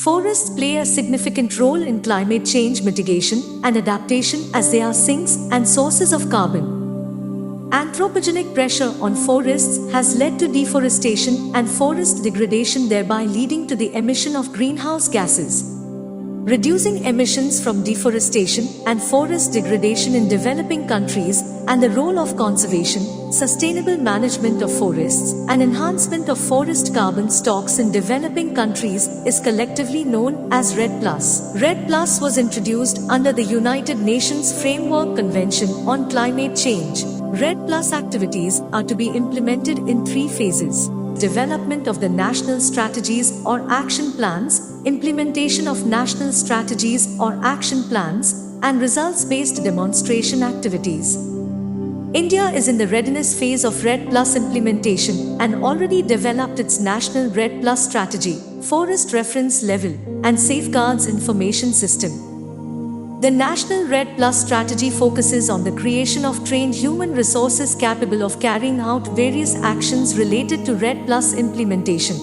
Forests play a significant role in climate change mitigation and adaptation as they are sinks and sources of carbon. Anthropogenic pressure on forests has led to deforestation and forest degradation, thereby leading to the emission of greenhouse gases. Reducing emissions from deforestation and forest degradation in developing countries, and the role of conservation, sustainable management of forests, and enhancement of forest carbon stocks in developing countries is collectively known as REDD+. REDD+ was introduced under the United Nations Framework Convention on Climate Change. REDD+ activities are to be implemented in 3 phases: development of the national strategies or action plans, implementation of national strategies or action plans, and results-based demonstration activities. India is in the readiness phase of REDD+ implementation and already developed its national REDD+ strategy, forest reference level, and safeguards information system. The National REDD+ strategy focuses on the creation of trained human resources capable of carrying out various actions related to REDD+ implementation.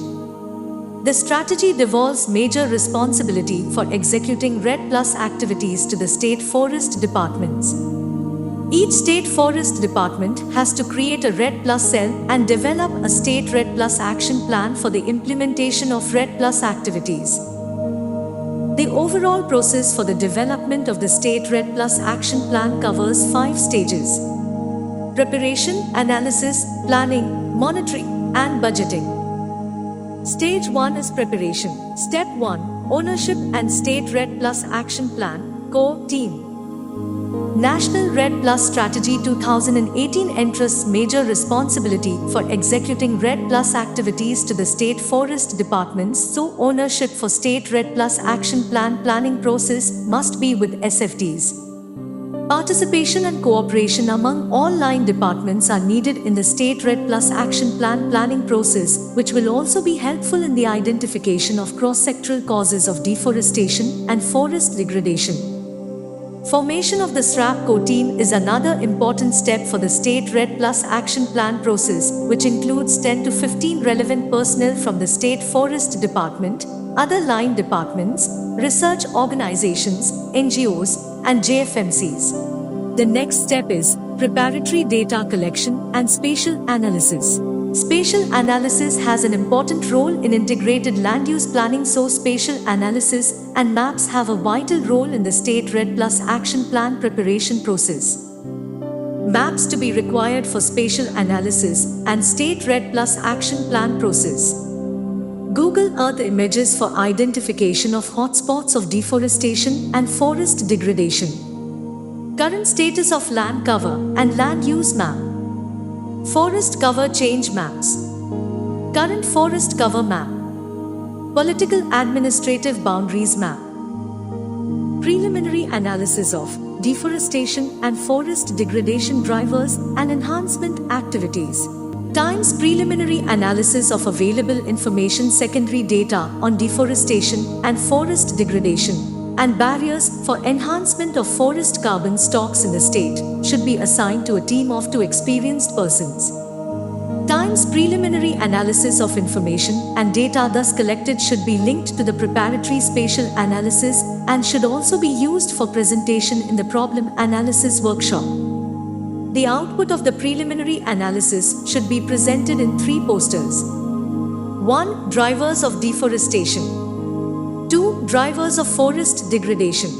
The strategy devolves major responsibility for executing REDD+ activities to the state forest departments. Each state forest department has to create a REDD+ cell and develop a state REDD+ action plan for the implementation of REDD+ activities. The overall process for the development of the State REDD+ Action Plan covers 5 stages: preparation, analysis, planning, monitoring, and budgeting. Stage 1 is preparation. Step 1: Ownership and State REDD+ Action Plan, Core Team. National REDD+ Strategy 2018 entrusts major responsibility for executing REDD+ activities to the state forest departments, so ownership for state REDD+ action plan planning process must be with SFDs. Participation and cooperation among all line departments are needed in the state REDD+ action plan planning process, which will also be helpful in the identification of cross-sectoral causes of deforestation and forest degradation. Formation of the SRAP core team is another important step for the state REDD+ action plan process, which includes 10 to 15 relevant personnel from the state forest department, other line departments, research organizations, NGOs, and JFMCs. The next step is preparatory data collection and spatial analysis. Spatial analysis has an important role in integrated land use planning, so spatial analysis and maps have a vital role in the state REDD+ action plan preparation process. Maps to be required for spatial analysis and state REDD+ action plan process. Google Earth images for identification of hotspots of deforestation and forest degradation. Current status of land cover and land use map. Forest cover change maps. Current forest cover map. Political administrative boundaries map. Preliminary analysis of deforestation and forest degradation drivers and enhancement activities. Times preliminary analysis of available information, secondary data on deforestation and forest degradation, and barriers for enhancement of forest carbon stocks in the state should be assigned to a team of 2 experienced persons. Times preliminary analysis of information and data thus collected should be linked to the preparatory spatial analysis and should also be used for presentation in the problem analysis workshop. The output of the preliminary analysis should be presented in 3 posters. 1. Drivers of deforestation. 2. Drivers of forest degradation.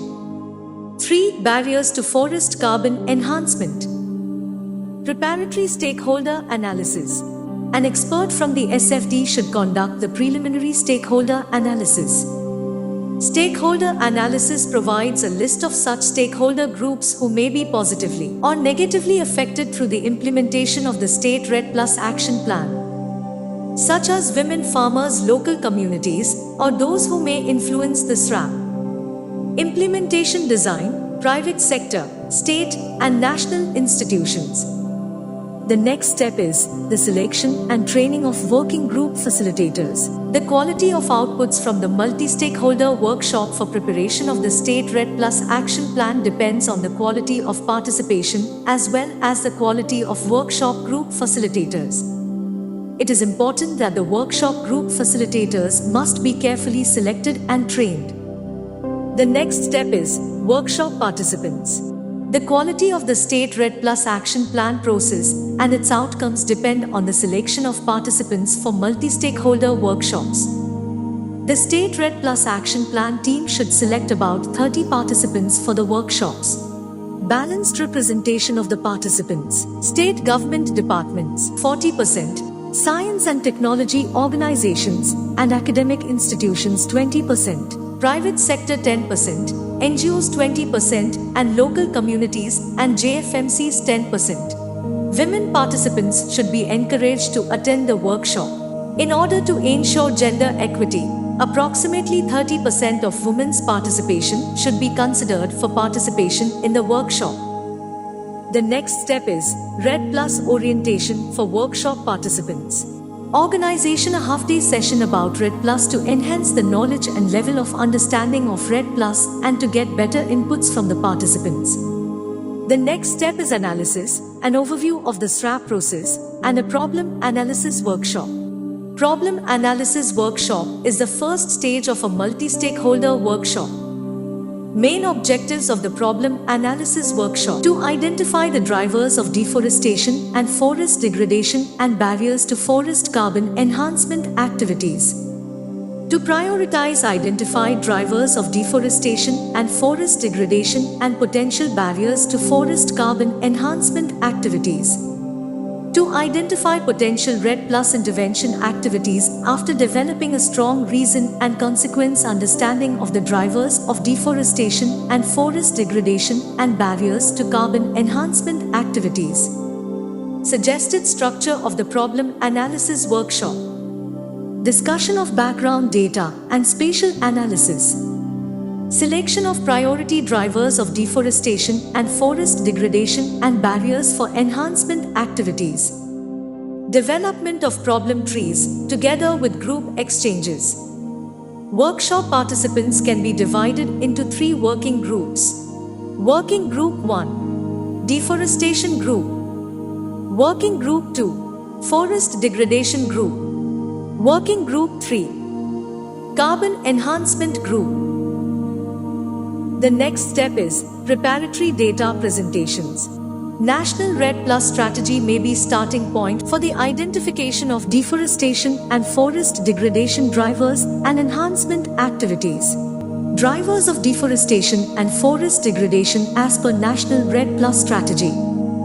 3. Barriers to forest carbon enhancement. Preparatory stakeholder analysis. An expert from the SFD should conduct the preliminary stakeholder analysis. Stakeholder analysis provides a list of such stakeholder groups who may be positively or negatively affected through the implementation of the State REDD+ action plan, such as women farmers, local communities, or those who may influence the SRAP. Implementation design, private sector, state, and national institutions. The next step is the selection and training of working group facilitators. The quality of outputs from the multi-stakeholder workshop for preparation of the State REDD+ action plan depends on the quality of participation as well as the quality of workshop group facilitators. it is important that the workshop group facilitators must be carefully selected and trained. The next step is workshop participants. The quality of the State REDD Plus action plan process and its outcomes depend on the selection of participants for multi-stakeholder workshops. The State REDD Plus action plan team should select about 30 participants for the workshops. Balanced representation of the participants. State government departments 40%, science and technology organizations and academic institutions 20%, private sector 10%, NGOs 20% and local communities and JFMCs 10%. Women participants should be encouraged to attend the workshop. In order to ensure gender equity, approximately 30% of women's participation should be considered for participation in the workshop. The next step is REDD Plus orientation for workshop participants. Organization a half-day session about REDD Plus to enhance the knowledge and level of understanding of REDD Plus and to get better inputs from the participants. The next step is analysis, an overview of the SRAP process, and a problem analysis workshop. Problem analysis workshop is the first stage of a multi-stakeholder workshop. Main objectives of the problem analysis workshop: to identify the drivers of deforestation and forest degradation and barriers to forest carbon enhancement activities. To prioritize identified drivers of deforestation and forest degradation and potential barriers to forest carbon enhancement activities. To identify potential REDD Plus intervention activities after developing a strong reason and consequence understanding of the drivers of deforestation and forest degradation and barriers to carbon enhancement activities. Suggested structure of the problem analysis workshop: discussion of background data and spatial analysis. Selection of priority drivers of deforestation and forest degradation and barriers for enhancement activities. Development of problem trees together with group exchanges. Workshop participants can be divided into 3 working groups. Working Group 1, Deforestation Group. Working Group 2, Forest Degradation Group. Working Group 3, Carbon Enhancement Group. The next step is preparatory data presentations. National REDD Plus strategy may be starting point for the identification of deforestation and forest degradation drivers and enhancement activities. Drivers of deforestation and forest degradation as per National REDD Plus strategy.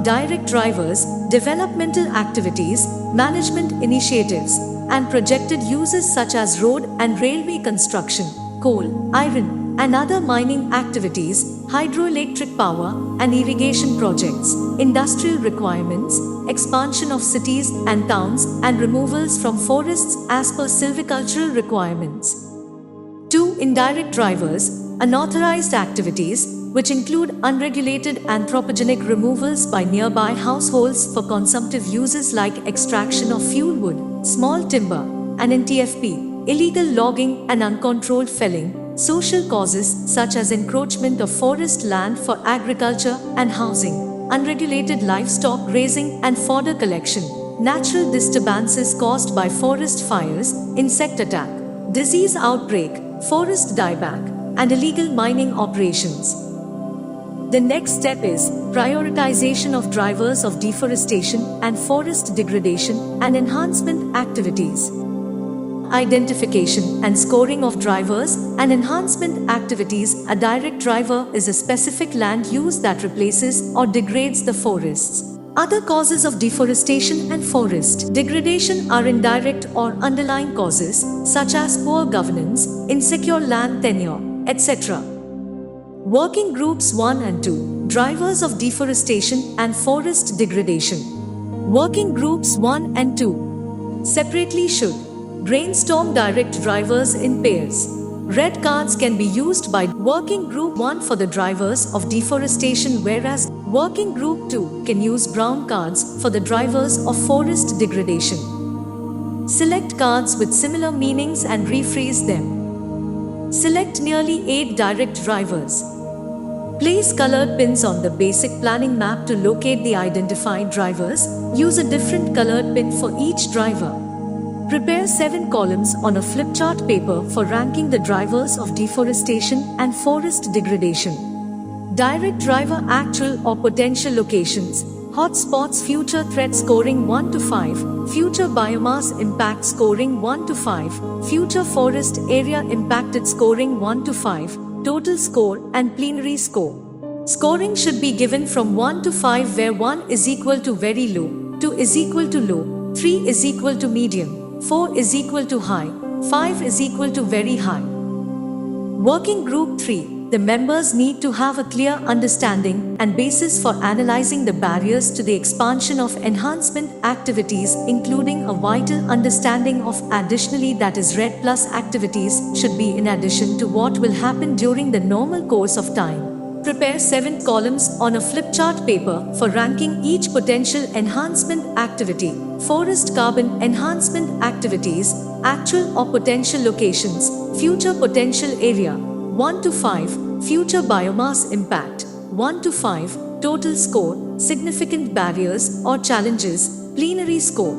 Direct drivers, developmental activities, management initiatives, and projected uses such as road and railway construction, coal, iron, and other mining activities, hydroelectric power and irrigation projects, industrial requirements, expansion of cities and towns, and removals from forests as per silvicultural requirements. 2. Indirect drivers, unauthorized activities, which include unregulated anthropogenic removals by nearby households for consumptive uses like extraction of fuel wood, small timber, and NTFP, illegal logging and uncontrolled felling. Social causes such as encroachment of forest land for agriculture and housing, unregulated livestock raising and fodder collection, natural disturbances caused by forest fires, insect attack, disease outbreak, forest dieback, and illegal mining operations. The next step is prioritization of drivers of deforestation and forest degradation and enhancement activities. Identification and scoring of drivers and enhancement activities. A direct driver is a specific land use that replaces or degrades the forests. Other causes of deforestation and forest degradation are indirect or underlying causes such as poor governance, insecure land tenure, etc. Working Groups 1 and 2, Drivers of Deforestation and Forest Degradation. Working Groups 1 and 2 separately should brainstorm direct drivers in pairs. Red cards can be used by Working Group 1 for the drivers of deforestation, whereas Working Group 2 can use brown cards for the drivers of forest degradation. Select cards with similar meanings and rephrase them. Select nearly 8 direct drivers. Place colored pins on the basic planning map to locate the identified drivers. Use a different colored pin for each driver. Prepare 7 columns on a flip chart paper for ranking the drivers of deforestation and forest degradation. Direct driver actual or potential locations. Hotspots future threat scoring 1 to 5, future biomass impact scoring 1 to 5, future forest area impacted scoring 1 to 5, total score and plenary score. Scoring should be given from 1 to 5 where 1 is equal to very low, 2 is equal to low, 3 is equal to medium, 4 is equal to high, 5 is equal to very high. Working Group 3. The members need to have a clear understanding and basis for analyzing the barriers to the expansion of enhancement activities, including a vital understanding of additionally that is REDD plus activities should be in addition to what will happen during the normal course of time. Prepare 7 columns on a flip chart paper for ranking each potential enhancement activity. Forest carbon enhancement activities, actual or potential locations, future potential area, 1 to 5, future biomass impact, 1 to 5, total score, significant barriers or challenges, plenary score.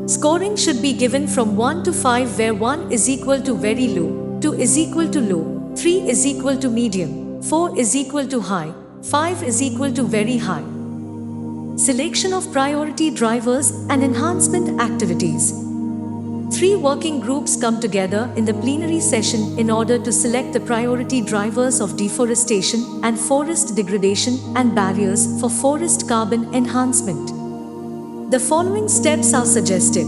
Scoring should be given from 1 to 5 where 1 is equal to very low, 2 is equal to low, 3 is equal to medium, 4 is equal to high, 5 is equal to very high. Selection of priority drivers and enhancement activities. 3 working groups come together in the plenary session in order to select the priority drivers of deforestation and forest degradation and barriers for forest carbon enhancement. The following steps are suggested.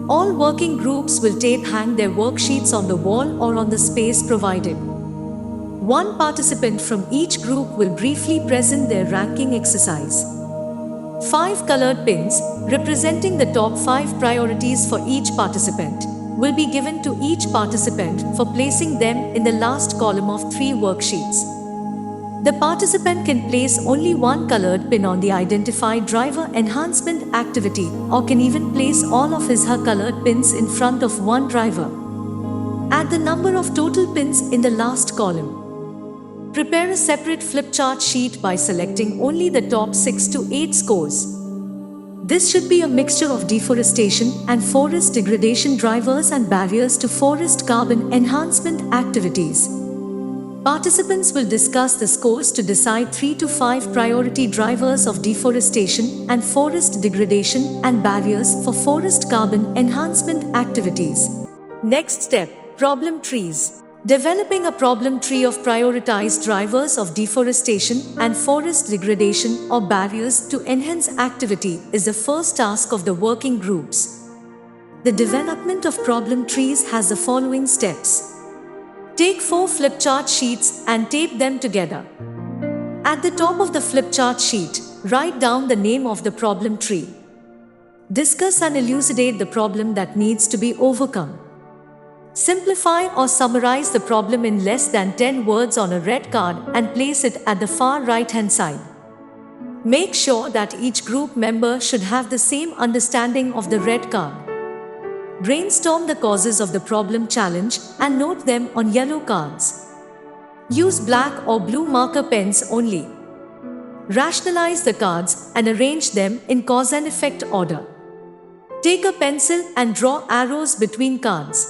All working groups will hang their worksheets on the wall or on the space provided. 1 participant from each group will briefly present their ranking exercise. 5 colored pins, representing the top 5 priorities for each participant, will be given to each participant for placing them in the last column of 3 worksheets. The participant can place only 1 colored pin on the identified driver enhancement activity or can even place all of his/her colored pins in front of one driver. Add the number of total pins in the last column. Prepare a separate flip chart sheet by selecting only the top 6 to 8 scores. This should be a mixture of deforestation and forest degradation drivers and barriers to forest carbon enhancement activities. Participants will discuss the scores to decide 3 to 5 priority drivers of deforestation and forest degradation and barriers for forest carbon enhancement activities. Next step, problem trees. Developing a problem tree of prioritized drivers of deforestation and forest degradation or barriers to enhance activity is the first task of the working groups. The development of problem trees has the following steps. Take 4 flip chart sheets and tape them together. At the top of the flip chart sheet, write down the name of the problem tree. Discuss and elucidate the problem that needs to be overcome. Simplify or summarize the problem in less than 10 words on a red card and place it at the far right-hand side. Make sure that each group member should have the same understanding of the red card. Brainstorm the causes of the problem challenge and note them on yellow cards. Use black or blue marker pens only. Rationalize the cards and arrange them in cause and effect order. Take a pencil and draw arrows between cards.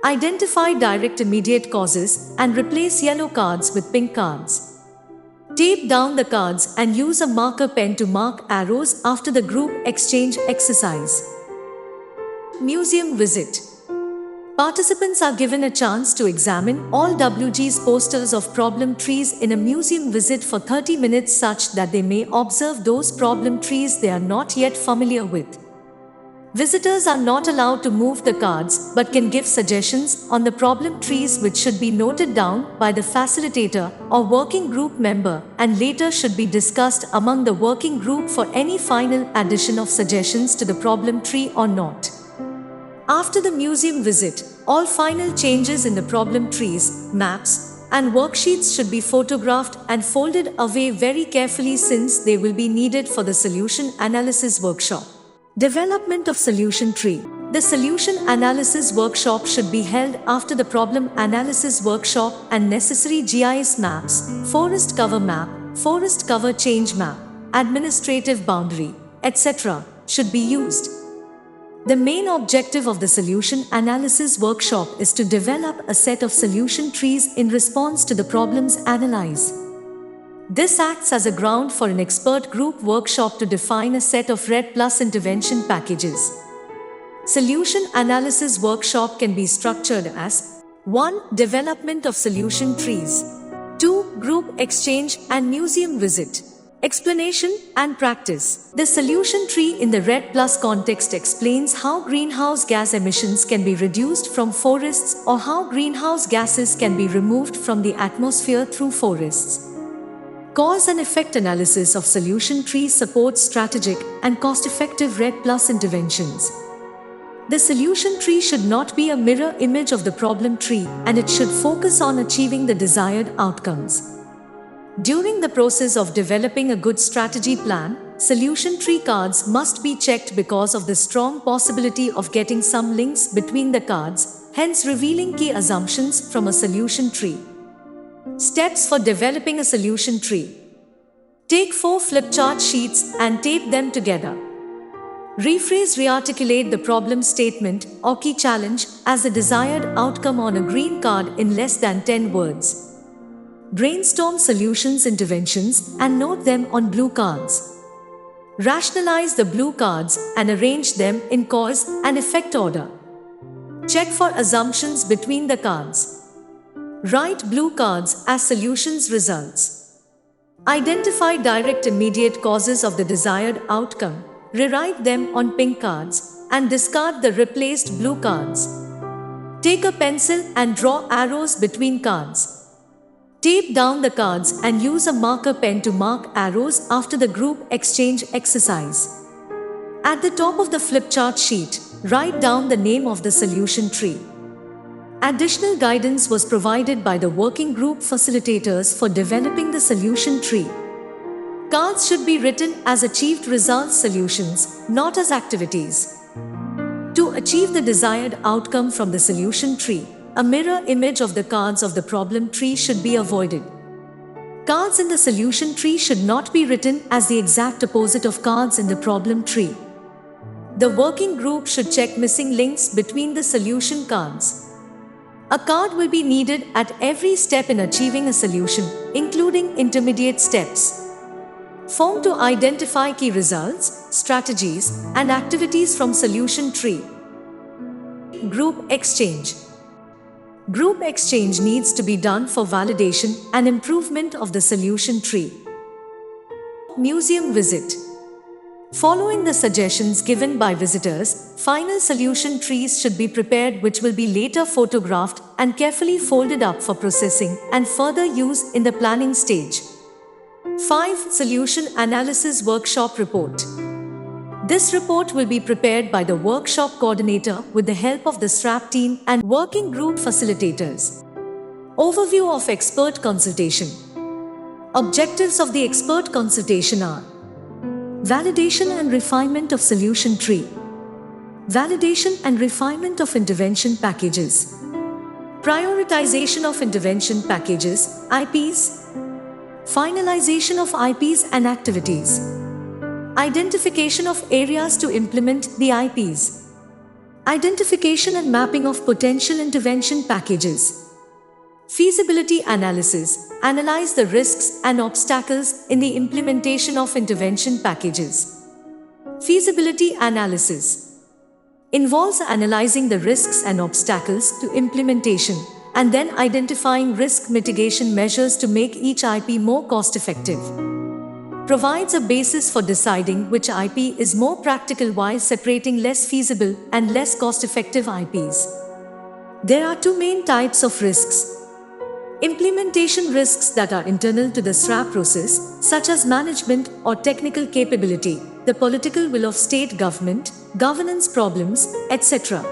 Identify direct immediate causes and replace yellow cards with pink cards. Tape down the cards and use a marker pen to mark arrows after the group exchange exercise. Museum visit. Participants are given a chance to examine all WG's posters of problem trees in a museum visit for 30 minutes such that they may observe those problem trees they are not yet familiar with. Visitors are not allowed to move the cards but can give suggestions on the problem trees which should be noted down by the facilitator or working group member and later should be discussed among the working group for any final addition of suggestions to the problem tree or not. After the museum visit, all final changes in the problem trees, maps, and worksheets should be photographed and folded away very carefully since they will be needed for the solution analysis workshop. Development of solution tree. The solution analysis workshop should be held after the problem analysis workshop and necessary GIS maps, forest cover map, forest cover change map, administrative boundary, etc. should be used. The main objective of the solution analysis workshop is to develop a set of solution trees in response to the problems analyzed. This acts as a ground for an expert group workshop to define a set of REDD plus intervention packages. Solution analysis workshop can be structured as 1. Development of solution trees. 2. Group exchange and museum visit. Explanation and practice. The solution tree in the REDD plus context explains how greenhouse gas emissions can be reduced from forests or how greenhouse gases can be removed from the atmosphere through forests. Cause and effect analysis of solution trees supports strategic and cost-effective REDD plus interventions. The solution tree should not be a mirror image of the problem tree, and it should focus on achieving the desired outcomes. During the process of developing a good strategy plan, solution tree cards must be checked because of the strong possibility of getting some links between the cards, hence revealing key assumptions from a solution tree. Steps for developing a solution tree. Take 4 flip chart sheets and tape them together. Rearticulate the problem statement or key challenge as the desired outcome on a green card in less than 10 words. Brainstorm solutions interventions and note them on blue cards. Rationalize the blue cards and arrange them in cause and effect order. Check for assumptions between the cards. Write blue cards as solutions results. Identify direct immediate causes of the desired outcome. Rewrite them on pink cards and discard the replaced blue cards. Take a pencil and draw arrows between cards. Tape down the cards and use a marker pen to mark arrows after the group exchange exercise. At the top of the flip chart sheet, write down the name of the solution tree. Additional guidance was provided by the working group facilitators for developing the solution tree. Cards should be written as achieved results solutions, not as activities. To achieve the desired outcome from the solution tree, a mirror image of the cards of the problem tree should be avoided. Cards in the solution tree should not be written as the exact opposite of cards in the problem tree. The working group should check missing links between the solution cards. A card will be needed at every step in achieving a solution, including intermediate steps. Form to identify key results, strategies, and activities from solution tree. Group exchange. Group exchange needs to be done for validation and improvement of the solution tree. Museum visit. Following the suggestions given by visitors, final solution trees should be prepared which will be later photographed and carefully folded up for processing and further use in the planning stage. 5. Solution Analysis Workshop Report. This report will be prepared by the workshop coordinator with the help of the SRAP team and working group facilitators. Overview of expert consultation. Objectives of the expert consultation are: validation and refinement of solution tree, validation and refinement of intervention packages, prioritization of intervention packages, IPs, finalization of IPs and activities, identification of areas to implement the IPs, identification and mapping of potential intervention packages, feasibility analysis, analyze the risks and obstacles in the implementation of intervention packages. Feasibility analysis involves analyzing the risks and obstacles to implementation and then identifying risk mitigation measures to make each IP more cost-effective. Provides a basis for deciding which IP is more practical while separating less feasible and less cost-effective IPs. There are two main types of risks. Implementation risks that are internal to the SRAP process, such as management or technical capability, the political will of state government, governance problems, etc.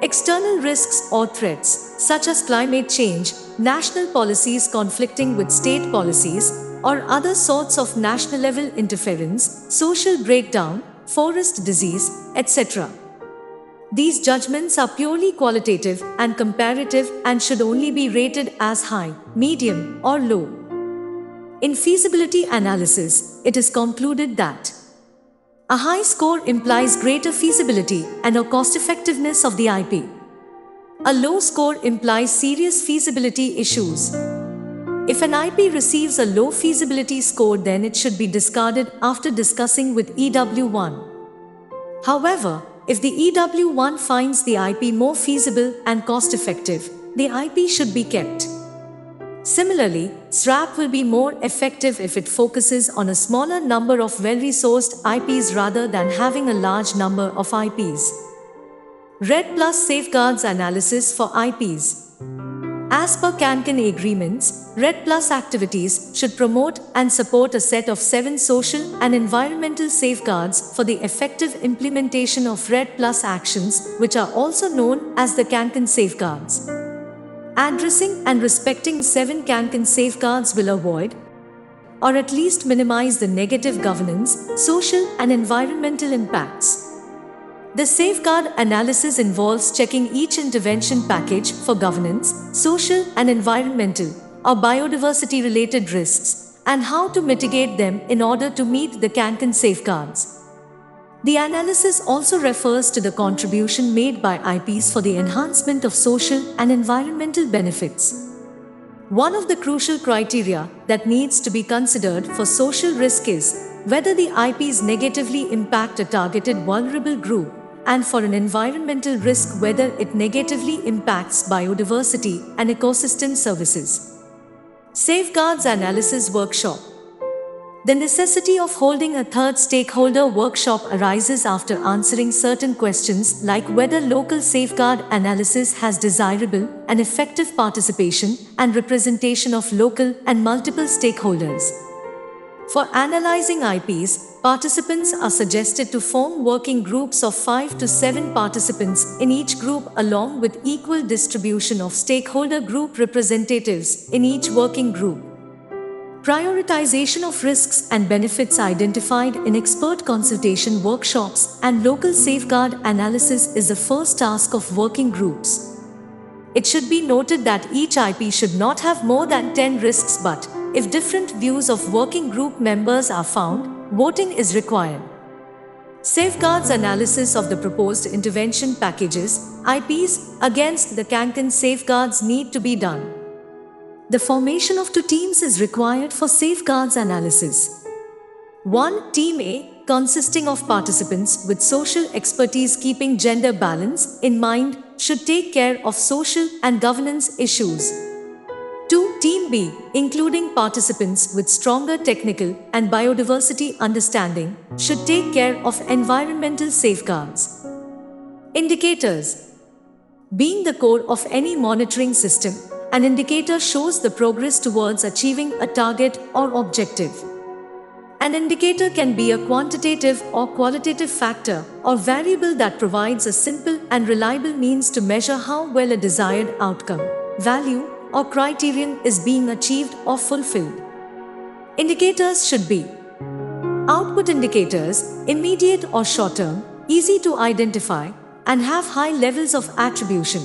External risks or threats, such as climate change, national policies conflicting with state policies, or other sorts of national-level interference, social breakdown, forest disease, etc. These judgments are purely qualitative and comparative and should only be rated as high, medium, or low. In feasibility analysis, it is concluded that A high score implies greater feasibility and or cost-effectiveness of the IP. A low score implies serious feasibility issues. If an IP receives a low feasibility score, then it should be discarded after discussing with EW1. However, if the EW1 finds the IP more feasible and cost-effective, the IP should be kept. Similarly, SRAP will be more effective if it focuses on a smaller number of well-resourced IPs rather than having a large number of IPs. REDD plus safeguards analysis for IPs. As per Cancun agreements, REDD plus activities should promote and support a set of 7 social and environmental safeguards for the effective implementation of REDD plus actions, which are also known as the Cancun safeguards. Addressing and respecting 7 Cancun safeguards will avoid, or at least minimize, the negative governance, social and environmental impacts. The safeguard analysis involves checking each intervention package for governance, social and environmental, or biodiversity-related risks, and how to mitigate them in order to meet the Cancun safeguards. The analysis also refers to the contribution made by IPs for the enhancement of social and environmental benefits. One of the crucial criteria that needs to be considered for social risk is whether the IPs negatively impact a targeted vulnerable group, and for an environmental risk whether it negatively impacts biodiversity and ecosystem services. Safeguards Analysis Workshop. The necessity of holding a third stakeholder workshop arises after answering certain questions like whether local safeguard analysis has desirable and effective participation and representation of local and multiple stakeholders. For analyzing IPs, participants are suggested to form working groups of 5 to 7 participants in each group, along with equal distribution of stakeholder group representatives in each working group. Prioritization of risks and benefits identified in expert consultation workshops and local safeguard analysis is the first task of working groups. It should be noted that each IP should not have more than 10 risks, but if different views of working group members are found, voting is required. Safeguards analysis of the proposed intervention packages, IPs, against the Cancun safeguards need to be done. The formation of 2 teams is required for safeguards analysis. 1. Team A, consisting of participants with social expertise keeping gender balance in mind, should take care of social and governance issues. 2. Team B, including participants with stronger technical and biodiversity understanding, should take care of environmental safeguards. Indicators. Being the core of any monitoring system, an indicator shows the progress towards achieving a target or objective. An indicator can be a quantitative or qualitative factor or variable that provides a simple and reliable means to measure how well a desired outcome, value, or criterion is being achieved or fulfilled. Indicators should be output indicators, immediate or short-term, easy to identify, and have high levels of attribution.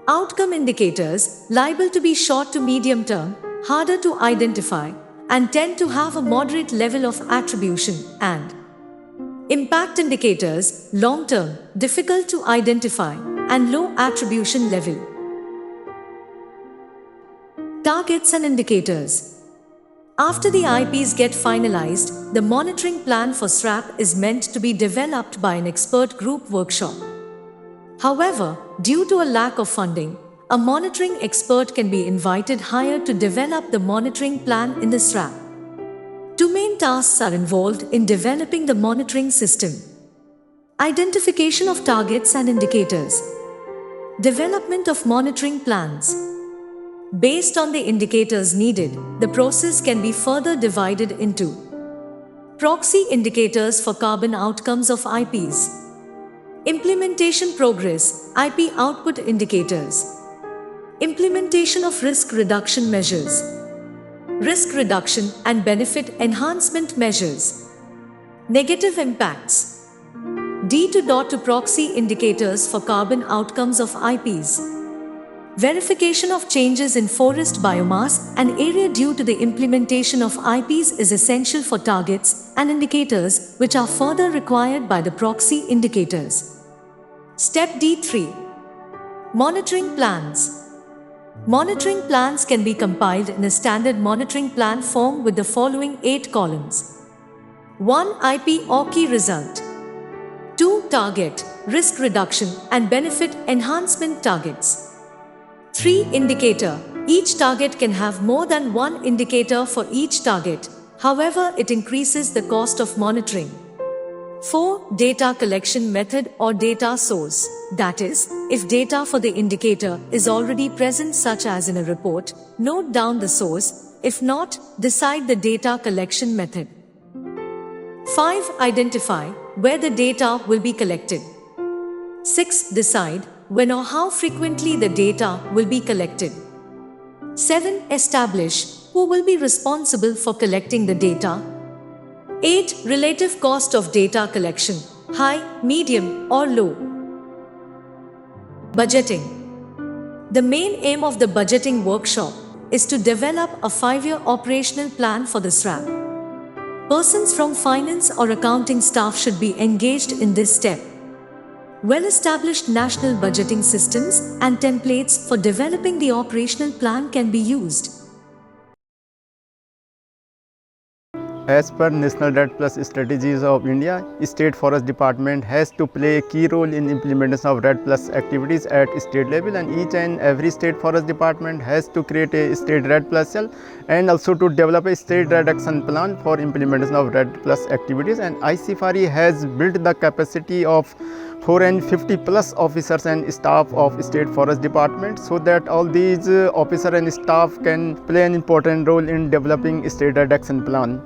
Outcome indicators, liable to be short to medium term, harder to identify, and tend to have a moderate level of attribution, and impact indicators, long term, difficult to identify, and low attribution level. Targets and indicators. After the IPs get finalized, the monitoring plan for SRAP is meant to be developed by an expert group workshop. However, due to a lack of funding, a monitoring expert can be invited higher to develop the monitoring plan in the SRAP. 2 main tasks are involved in developing the monitoring system. Identification of targets and indicators. Development of monitoring plans. Based on the indicators needed, the process can be further divided into proxy indicators for carbon outcomes of IPs, implementation progress, IP output indicators, implementation of risk reduction measures, risk reduction and benefit enhancement measures, negative impacts. D to proxy indicators for carbon outcomes of IPs. Verification of changes in forest biomass and area due to the implementation of IPs is essential for targets and indicators which are further required by the proxy indicators. Step D3. Monitoring plans. Monitoring plans can be compiled in a standard monitoring plan form with the following 8 columns. 1. IP or key result. 2. Target, risk reduction and benefit enhancement targets. 3. Indicator. Each target can have more than one indicator for each target. However, it increases the cost of monitoring. 4. Data collection method or data source. That is, if data for the indicator is already present such as in a report, note down the source. If not, decide the data collection method. 5. Identify where the data will be collected. 6. Decide when or how frequently the data will be collected. 7. Establish who will be responsible for collecting the data. 8. Relative cost of data collection, high, medium or low. Budgeting. The main aim of the budgeting workshop is to develop a 5-year operational plan for the SRAP. Persons from finance or accounting staff should be engaged in this step. Well-established national budgeting systems and templates for developing the operational plan can be used. As per National REDD Plus strategies of India, State Forest Department has to play a key role in implementation of REDD Plus activities at state level, and each and every State Forest Department has to create a state REDD Plus cell and also to develop a state REDD action plan for implementation of REDD Plus activities. And ICFRE has built the capacity of 450 plus officers and staff of State Forest Department, so that all these officers and staff can play an important role in developing state REDD action plan.